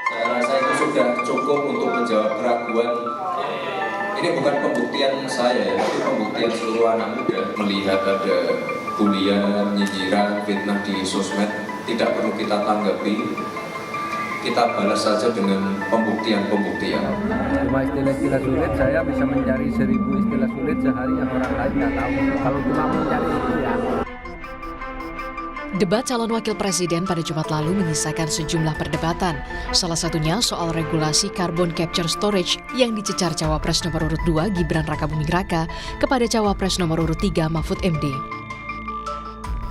Saya rasa itu sudah cukup untuk menjawab keraguan. Ini bukan pembuktian saya, tapi pembuktian seluruh anak muda. Melihat ada bulian, nyinyiran, fitnah di sosmed, tidak perlu kita tanggapi. Kita balas saja dengan pembuktian-pembuktian. Cuma istilah-istilah sulit, saya bisa mencari 1000 istilah sulit sehari yang orang lain nggak tahu. Kalau cuma mencari itu ya. Debat calon wakil presiden pada Jumat lalu menyisakan sejumlah perdebatan. Salah satunya soal regulasi carbon capture storage yang dicecar Cawapres nomor urut 2 Gibran Rakabuming Raka kepada Cawapres nomor urut 3 Mahfud MD.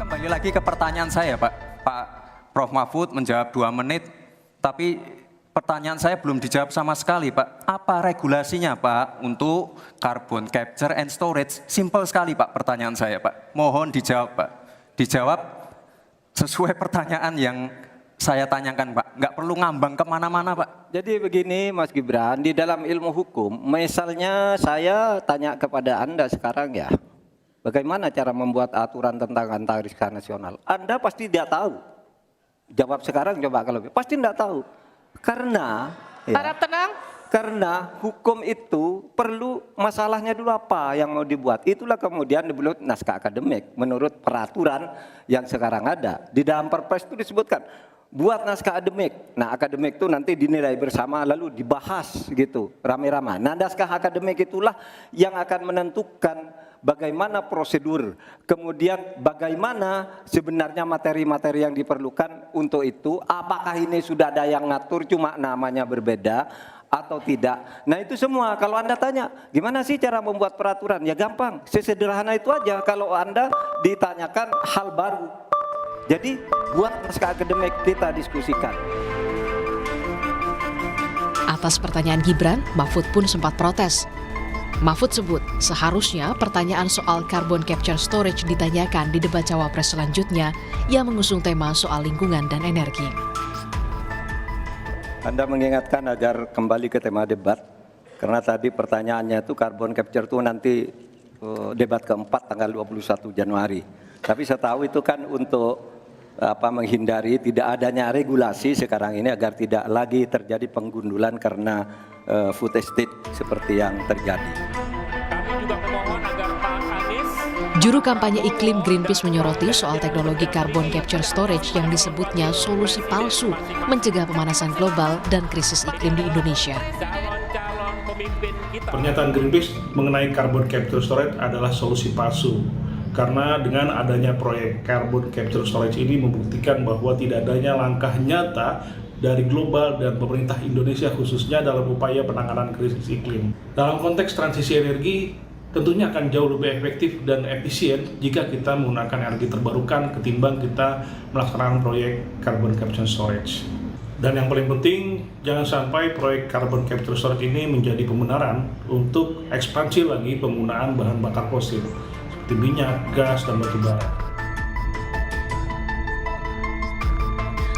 Kembali lagi ke pertanyaan saya, Pak. Pak Prof. Mahfud menjawab 2 menit, tapi pertanyaan saya belum dijawab sama sekali, Pak. Apa regulasinya, Pak, untuk carbon capture and storage? Simpel sekali, Pak, pertanyaan saya, Pak. Mohon dijawab, Pak. Dijawab sesuai pertanyaan yang saya tanyakan, Pak. Nggak perlu ngambang kemana-mana, Pak. Jadi begini, Mas Gibran, di dalam ilmu hukum, misalnya saya tanya kepada Anda sekarang ya, bagaimana cara membuat aturan tentang antariksa nasional? Anda pasti tidak tahu. Jawab sekarang coba kalau pasti tidak tahu. Karena harap tenang. Karena hukum itu perlu masalahnya dulu apa yang mau dibuat. Itulah kemudian dibuat naskah akademik menurut peraturan yang sekarang ada. Di dalam Perpres itu disebutkan buat naskah akademik. Nah, akademik itu nanti dinilai bersama lalu dibahas gitu rame-rame. Nah, naskah akademik itulah yang akan menentukan bagaimana prosedur, kemudian bagaimana sebenarnya materi-materi yang diperlukan untuk itu, apakah ini sudah ada yang ngatur cuma namanya berbeda atau tidak. Nah itu semua kalau Anda tanya, gimana sih cara membuat peraturan? Ya gampang, sesederhana itu aja kalau Anda ditanyakan hal baru. Jadi buat naskah akademik kita diskusikan. Atas pertanyaan Gibran, Mahfud pun sempat protes. Mahfud sebut seharusnya pertanyaan soal carbon capture storage ditanyakan di debat Cawapres selanjutnya yang mengusung tema soal lingkungan dan energi. Anda mengingatkan agar kembali ke tema debat, karena tadi pertanyaannya itu carbon capture itu nanti debat keempat tanggal 21 Januari. Tapi saya tahu itu kan untuk menghindari tidak adanya regulasi sekarang ini agar tidak lagi terjadi penggundulan karena food estate seperti yang terjadi. Kami juga memohon agar Pak Anies. Juru kampanye iklim Greenpeace menyoroti soal teknologi carbon capture storage yang disebutnya solusi palsu mencegah pemanasan global dan krisis iklim di Indonesia. Calon-calon pemimpin kita. Pernyataan Greenpeace mengenai carbon capture storage adalah solusi palsu. Karena dengan adanya proyek carbon capture storage ini membuktikan bahwa tidak adanya langkah nyata dari global dan pemerintah Indonesia khususnya dalam upaya penanganan krisis iklim. Dalam konteks transisi energi, tentunya akan jauh lebih efektif dan efisien jika kita menggunakan energi terbarukan ketimbang kita melaksanakan proyek carbon capture storage. Dan yang paling penting, jangan sampai proyek carbon capture storage ini menjadi pembenaran untuk ekspansi lagi penggunaan bahan bakar fosil seperti minyak, gas, dan batu bara.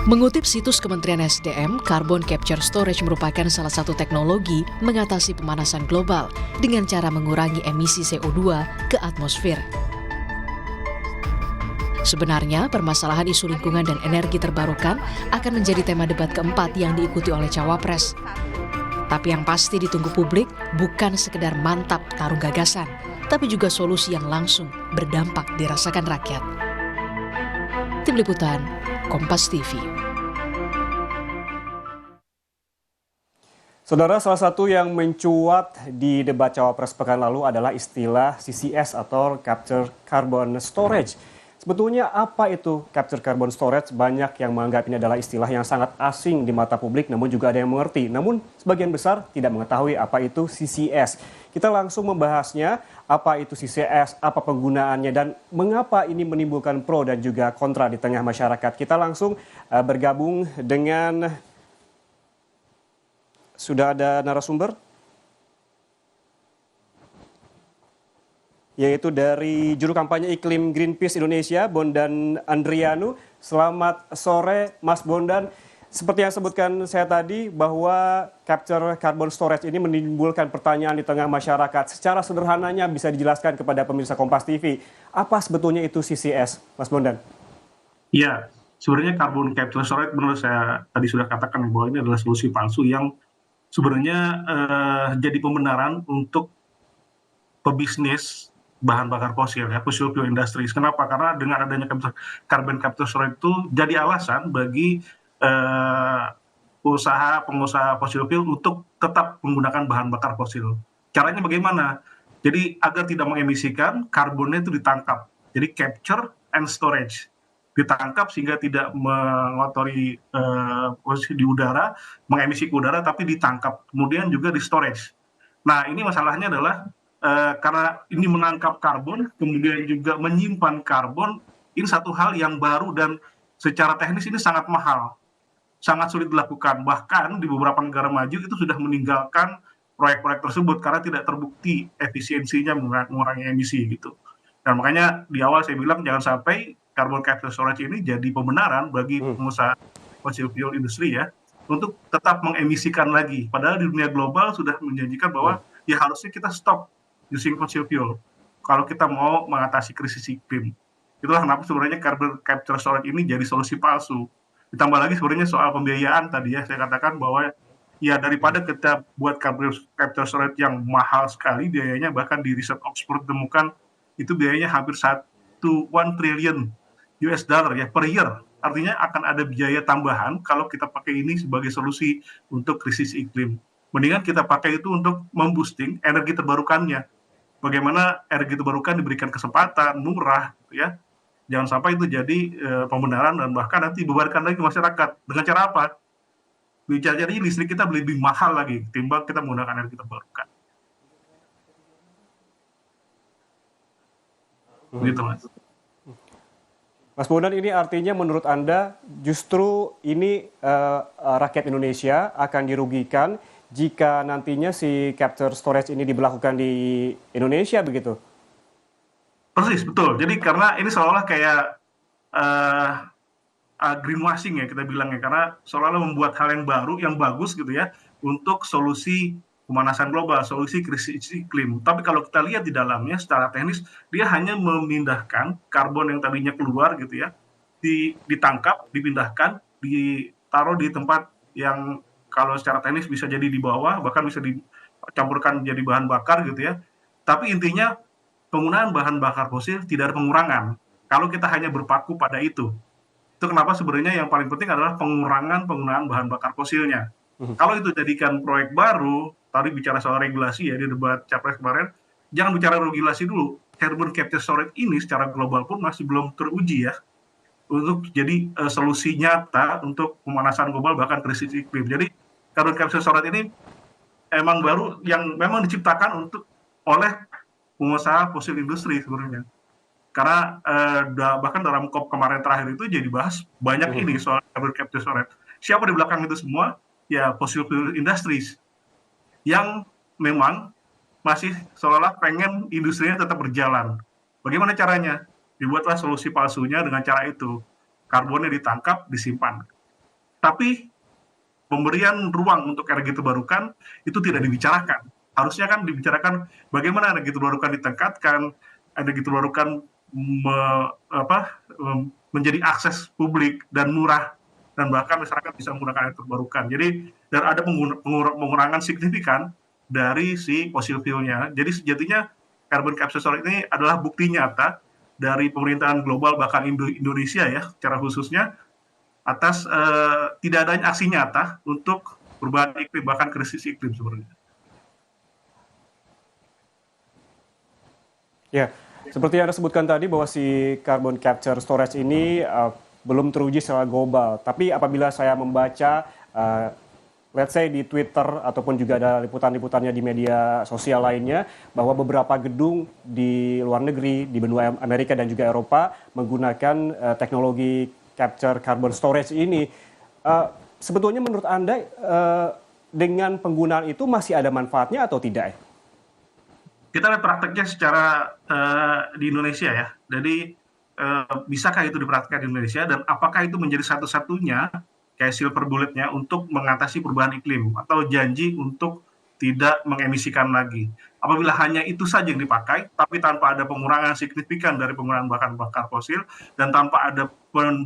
Mengutip situs Kementerian SDM, carbon capture storage merupakan salah satu teknologi mengatasi pemanasan global dengan cara mengurangi emisi CO2 ke atmosfer. Sebenarnya, permasalahan isu lingkungan dan energi terbarukan akan menjadi tema debat keempat yang diikuti oleh Cawapres. Tapi yang pasti ditunggu publik bukan sekedar mantap tarung gagasan, tapi juga solusi yang langsung berdampak dirasakan rakyat. Tim Liputan, Kompas TV. Saudara, salah satu yang mencuat di debat Cawapres pekan lalu adalah istilah CCS atau Capture Carbon Storage. Sebetulnya apa itu Capture Carbon Storage? Banyak yang menganggap ini adalah istilah yang sangat asing di mata publik, namun juga ada yang mengerti. Namun sebagian besar tidak mengetahui apa itu CCS. Kita langsung membahasnya, apa itu CCS, apa penggunaannya, dan mengapa ini menimbulkan pro dan juga kontra di tengah masyarakat. Kita langsung bergabung dengan, sudah ada narasumber, yaitu dari juru kampanye iklim Greenpeace Indonesia, Bondan Andrianu. Selamat sore, Mas Bondan. Seperti yang sebutkan saya tadi, bahwa capture carbon storage ini menimbulkan pertanyaan di tengah masyarakat. Secara sederhananya bisa dijelaskan kepada pemirsa Kompas TV, apa sebetulnya itu CCS, Mas Bondan? Ya, sebenarnya carbon capture storage menurut saya tadi sudah katakan bahwa ini adalah solusi palsu yang sebenarnya jadi pembenaran untuk pebisnis bahan bakar fosil ya, fossil fuel industries. Kenapa? Karena dengan adanya carbon capture storage itu jadi alasan bagi pengusaha fossil fuel untuk tetap menggunakan bahan bakar fosil. Caranya bagaimana? Jadi agar tidak mengemisikan, karbonnya itu ditangkap. Jadi capture and storage. Ditangkap sehingga tidak mengotori posisi di udara, mengemisi ke udara, tapi ditangkap. Kemudian juga di storage. Nah, ini masalahnya adalah karena ini menangkap karbon, kemudian juga menyimpan karbon, ini satu hal yang baru dan secara teknis ini sangat mahal, sangat sulit dilakukan. Bahkan di beberapa negara maju itu sudah meninggalkan proyek-proyek tersebut karena tidak terbukti efisiensinya mengurangi emisi gitu. Dan makanya di awal saya bilang jangan sampai carbon capture storage ini jadi pembenaran bagi pengusaha fossil fuel industri ya untuk tetap mengemisikan lagi. Padahal di dunia global sudah menjanjikan bahwa ya harusnya kita stop using fossil fuel kalau kita mau mengatasi krisis iklim. Itulah kenapa sebenarnya carbon capture storage ini jadi solusi palsu. Ditambah lagi sebenarnya soal pembiayaan tadi ya, saya katakan bahwa ya daripada kita buat carbon capture storage yang mahal sekali biayanya, bahkan di riset Oxford ditemukan itu biayanya hampir 1 trillion US dollar ya per year. Artinya akan ada biaya tambahan kalau kita pakai ini sebagai solusi untuk krisis iklim. Mendingan kita pakai itu untuk memboosting energi terbarukannya. Bagaimana energi terbarukan diberikan kesempatan murah gitu ya. Jangan sampai itu jadi pembenaran dan bahkan nanti bebankan lagi masyarakat. Dengan cara apa? Jadi listrik kita lebih mahal lagi ketimbang kita menggunakan energi terbarukan. Begitu Mas. Mas Bondan, ini artinya menurut Anda justru ini rakyat Indonesia akan dirugikan jika nantinya si capture storage ini diberlakukan di Indonesia begitu? Persis, betul. Jadi karena ini seolah kayak greenwashing ya kita bilangnya, karena seolah-olah membuat hal yang baru, yang bagus gitu ya, untuk solusi pemanasan global, solusi krisis iklim. Tapi kalau kita lihat di dalamnya secara teknis, dia hanya memindahkan karbon yang tadinya keluar gitu ya, ditangkap, dipindahkan, ditaruh di tempat yang kalau secara teknis bisa jadi di bawah, bahkan bisa dicampurkan menjadi bahan bakar gitu ya. Tapi intinya penggunaan bahan bakar fosil tidak ada pengurangan. Kalau kita hanya berpaku pada itu kenapa sebenarnya yang paling penting adalah pengurangan penggunaan bahan bakar fosilnya. Kalau itu jadikan proyek baru, tadi bicara soal regulasi ya di debat Capres kemarin, jangan bicara regulasi dulu. Carbon capture storage ini secara global pun masih belum teruji ya untuk jadi solusi nyata untuk pemanasan global bahkan krisis iklim. Jadi carbon capture storage ini emang baru yang memang diciptakan oleh pengusaha fosil industri sebenarnya. Karena bahkan dalam COP kemarin terakhir itu jadi bahas banyak ini soal carbon capture storage. Siapa di belakang itu semua? Ya fossil fuel industries yang memang masih seolah-olah pengen industrinya tetap berjalan. Bagaimana caranya? Dibuatlah solusi palsunya dengan cara itu. Karbonnya ditangkap, disimpan. Tapi pemberian ruang untuk energi terbarukan itu tidak dibicarakan. Harusnya kan dibicarakan bagaimana energi terbarukan ditingkatkan, energi terbarukan menjadi akses publik dan murah, dan bahkan masyarakat bisa menggunakan energi terbarukan. Jadi dan ada pengurangan signifikan dari si fossil fuel-nya. Jadi sejatinya carbon capture storage ini adalah bukti nyata dari pemerintahan global bahkan Indonesia ya secara khususnya atas tidak adanya aksi nyata untuk perubahan iklim bahkan krisis iklim sebenarnya. Ya, seperti yang Anda sebutkan tadi bahwa si carbon capture storage ini belum teruji secara global. Tapi apabila saya membaca, let's say di Twitter ataupun juga ada liputan-liputannya di media sosial lainnya, bahwa beberapa gedung di luar negeri, di benua Amerika dan juga Eropa menggunakan teknologi capture carbon storage ini. Sebetulnya menurut Anda dengan penggunaan itu masih ada manfaatnya atau tidak? Kita lihat prakteknya secara di Indonesia ya. Jadi bisakah itu dipraktikkan di Indonesia dan apakah itu menjadi satu-satunya kayak silver bulletnya untuk mengatasi perubahan iklim atau janji untuk tidak mengemisikan lagi. Apabila hanya itu saja yang dipakai, tapi tanpa ada pengurangan signifikan dari penggunaan bahan bakar fosil dan tanpa ada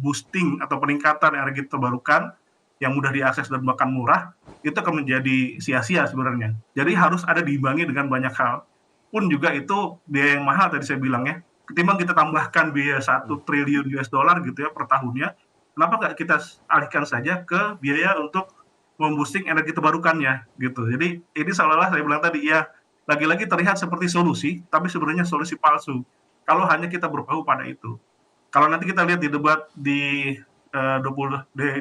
boosting atau peningkatan energi terbarukan yang mudah diakses dan bahkan murah, itu akan menjadi sia-sia sebenarnya. Jadi harus ada diimbangi dengan banyak hal. Pun juga itu biaya yang mahal tadi saya bilang ya. Ketimbang kita tambahkan biaya 1 triliun US dollar gitu ya per tahunnya, kenapa nggak kita alihkan saja ke biaya untuk memboosting energi terbarukannya gitu. Jadi ini seolah-olah saya bilang tadi ya lagi-lagi terlihat seperti solusi, tapi sebenarnya solusi palsu. Kalau hanya kita berpahu pada itu. Kalau nanti kita lihat di debat di 20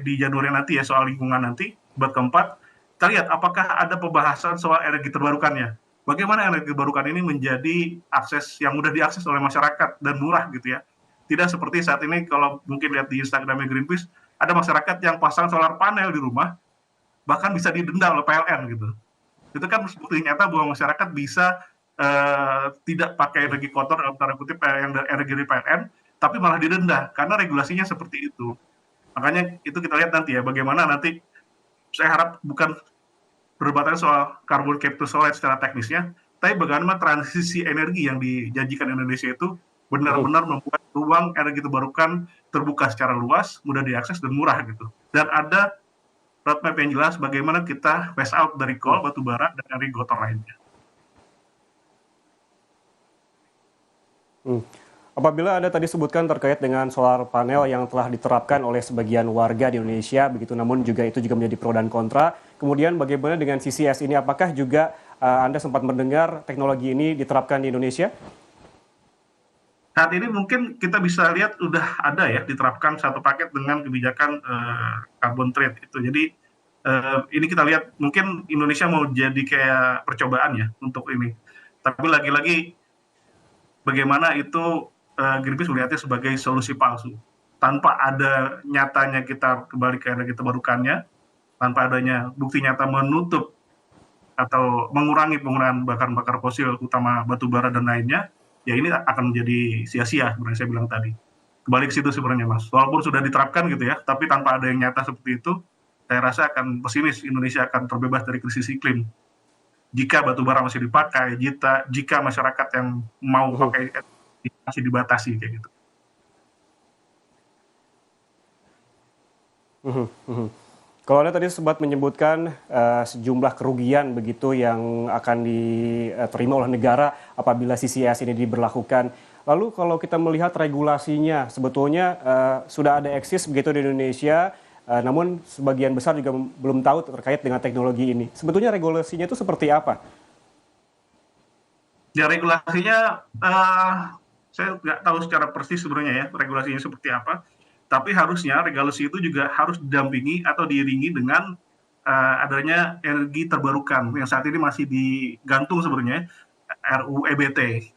di Januari nanti ya soal lingkungan nanti, debat keempat, kita lihat apakah ada pembahasan soal energi terbarukannya. Bagaimana energi terbarukan ini menjadi akses yang mudah diakses oleh masyarakat dan murah gitu ya. Tidak seperti saat ini kalau mungkin lihat di Instagramnya Greenpeace, ada masyarakat yang pasang solar panel di rumah, bahkan bisa didenda oleh PLN gitu. Itu kan bukti nyata bahwa masyarakat bisa tidak pakai energi kotor dalam tanda kutip yang energi dari PLN, tapi malah didenda karena regulasinya seperti itu. Makanya itu kita lihat nanti ya bagaimana nanti saya harap bukan perdebatan soal carbon capture storage secara teknisnya, tapi bagaimana transisi energi yang dijanjikan Indonesia itu benar-benar membuat ruang energi terbarukan terbuka secara luas, mudah diakses dan murah gitu. Dan ada roadmap yang jelas bagaimana kita phase out dari coal, batu bara, dan energi kotor lainnya. Apabila Anda tadi sebutkan terkait dengan solar panel yang telah diterapkan oleh sebagian warga di Indonesia, begitu, namun juga itu juga menjadi pro dan kontra. Kemudian bagaimana dengan CCS ini? Apakah juga Anda sempat mendengar teknologi ini diterapkan di Indonesia? Saat ini mungkin kita bisa lihat udah ada ya diterapkan satu paket dengan kebijakan carbon trade itu. Jadi ini kita lihat mungkin Indonesia mau jadi kayak percobaan ya untuk ini. Tapi lagi-lagi bagaimana itu Greenpeace melihatnya sebagai solusi palsu. Tanpa ada nyatanya kita kembali ke energi terbarukannya, tanpa adanya bukti nyata menutup atau mengurangi penggunaan bahan bakar fosil, utama batu bara dan lainnya, ya ini akan menjadi sia-sia sebenarnya saya bilang tadi. Kembali ke situ sebenarnya Mas. Walaupun sudah diterapkan gitu ya, tapi tanpa ada yang nyata seperti itu, saya rasa akan pesimis Indonesia akan terbebas dari krisis iklim. Jika batu bara masih dipakai, jika masyarakat yang mau pakai masih dibatasi kayak gitu. Kalau Anda tadi sempat menyebutkan sejumlah kerugian begitu yang akan diterima oleh negara apabila CCS ini diberlakukan. Lalu kalau kita melihat regulasinya, sebetulnya sudah ada eksis begitu di Indonesia, namun sebagian besar juga belum tahu terkait dengan teknologi ini. Sebetulnya regulasinya itu seperti apa? Ya regulasinya, saya nggak tahu secara persis sebenarnya ya regulasinya seperti apa. Tapi harusnya regulasi itu juga harus didampingi atau diiringi dengan adanya energi terbarukan yang saat ini masih digantung sebenarnya RUU EBT,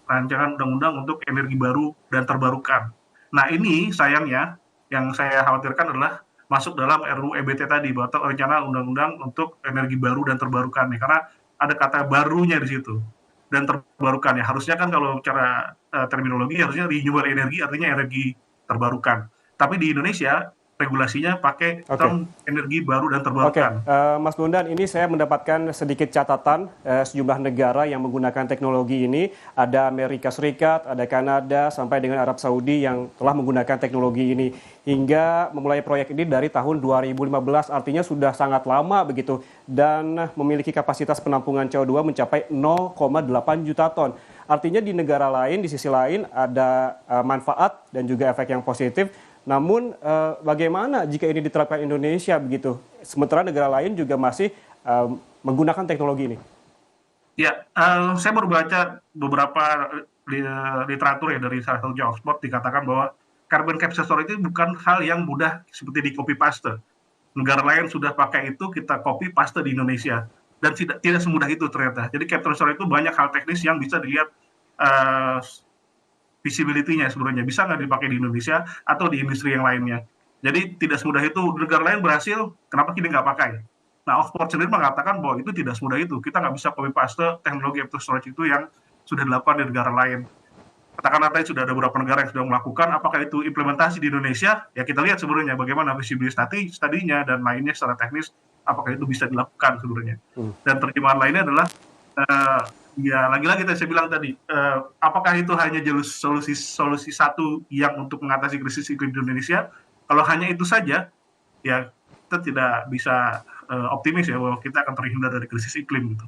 rancangan undang-undang untuk energi baru dan terbarukan. Nah ini sayangnya yang saya khawatirkan adalah masuk dalam RUU EBT tadi atau rencana undang-undang untuk energi baru dan terbarukan karena ada kata barunya di situ dan terbarukan ya harusnya kan kalau cara terminologi harusnya renewable energy artinya energi terbarukan. Tapi di Indonesia regulasinya pakai term energi baru dan terbarukan. Mas Bondan, ini saya mendapatkan sedikit catatan sejumlah negara yang menggunakan teknologi ini. Ada Amerika Serikat, ada Kanada, sampai dengan Arab Saudi yang telah menggunakan teknologi ini. Hingga memulai proyek ini dari tahun 2015, artinya sudah sangat lama begitu. Dan memiliki kapasitas penampungan CO2 mencapai 0,8 juta ton. Artinya di negara lain, di sisi lain ada manfaat dan juga efek yang positif. Namun bagaimana jika ini diterapkan Indonesia begitu? Sementara negara lain juga masih menggunakan teknologi ini. Ya, saya baru baca beberapa literatur ya dari salah satu Oxford dikatakan bahwa carbon capture storage itu bukan hal yang mudah seperti di copy paste. Negara lain sudah pakai itu, kita copy paste di Indonesia dan tidak semudah itu ternyata. Jadi capture storage itu banyak hal teknis yang bisa dilihat visibility-nya sebenarnya bisa nggak dipakai di Indonesia atau di industri yang lainnya. Jadi tidak semudah itu. Negara lain berhasil, kenapa kita nggak pakai? Nah, Oxford sendiri mengatakan bahwa itu tidak semudah itu. Kita nggak bisa copy paste teknologi capture storage itu yang sudah dilakukan di negara lain. Katakanlah tadi sudah ada beberapa negara yang sudah melakukan, apakah itu implementasi di Indonesia? Ya kita lihat sebenarnya bagaimana visibility study-nya dan lainnya secara teknis apakah itu bisa dilakukan sebenarnya. Dan terjemahan lainnya adalah ya lagi-lagi saya bilang tadi, apakah itu hanya solusi satu yang untuk mengatasi krisis iklim di Indonesia? Kalau hanya itu saja, ya kita tidak bisa optimis ya bahwa kita akan terhindar dari krisis iklim gitu.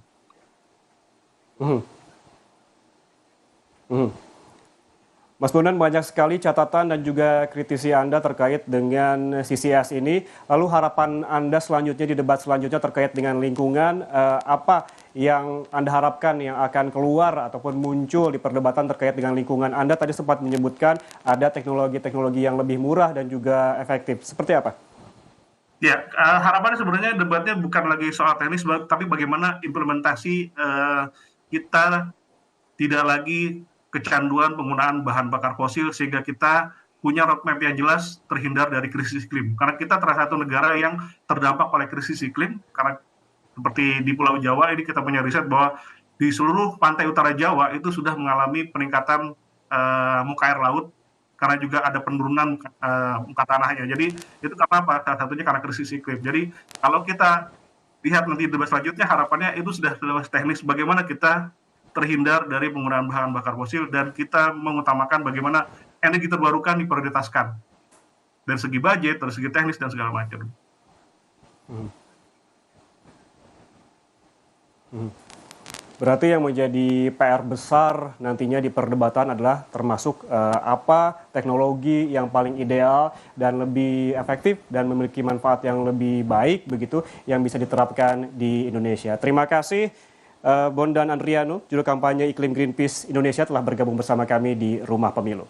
Mas Bondan, banyak sekali catatan dan juga kritisi Anda terkait dengan CCS ini. Lalu harapan Anda selanjutnya di debat selanjutnya terkait dengan lingkungan, apa yang Anda harapkan yang akan keluar ataupun muncul di perdebatan terkait dengan lingkungan? Anda tadi sempat menyebutkan ada teknologi-teknologi yang lebih murah dan juga efektif. Seperti apa? Ya, harapannya sebenarnya debatnya bukan lagi soal teknis, tapi bagaimana implementasi kita tidak lagi kecanduan penggunaan bahan bakar fosil sehingga kita punya roadmap yang jelas terhindar dari krisis iklim. Karena kita salah satu negara yang terdampak oleh krisis iklim, karena seperti di Pulau Jawa ini kita punya riset bahwa di seluruh pantai utara Jawa itu sudah mengalami peningkatan muka air laut karena juga ada penurunan muka tanahnya. Jadi itu karena apa? Salah satunya karena krisis iklim. Jadi kalau kita lihat nanti debat selanjutnya, harapannya itu sudah teknis bagaimana kita terhindar dari penggunaan bahan bakar fosil dan kita mengutamakan bagaimana energi terbarukan diprioritaskan dari segi budget, dari segi teknis dan segala macam. Berarti yang menjadi PR besar nantinya di perdebatan adalah termasuk apa teknologi yang paling ideal dan lebih efektif dan memiliki manfaat yang lebih baik begitu yang bisa diterapkan di Indonesia. Terima kasih Bondan Andriano, juru kampanye iklim Greenpeace Indonesia telah bergabung bersama kami di Rumah Pemilu.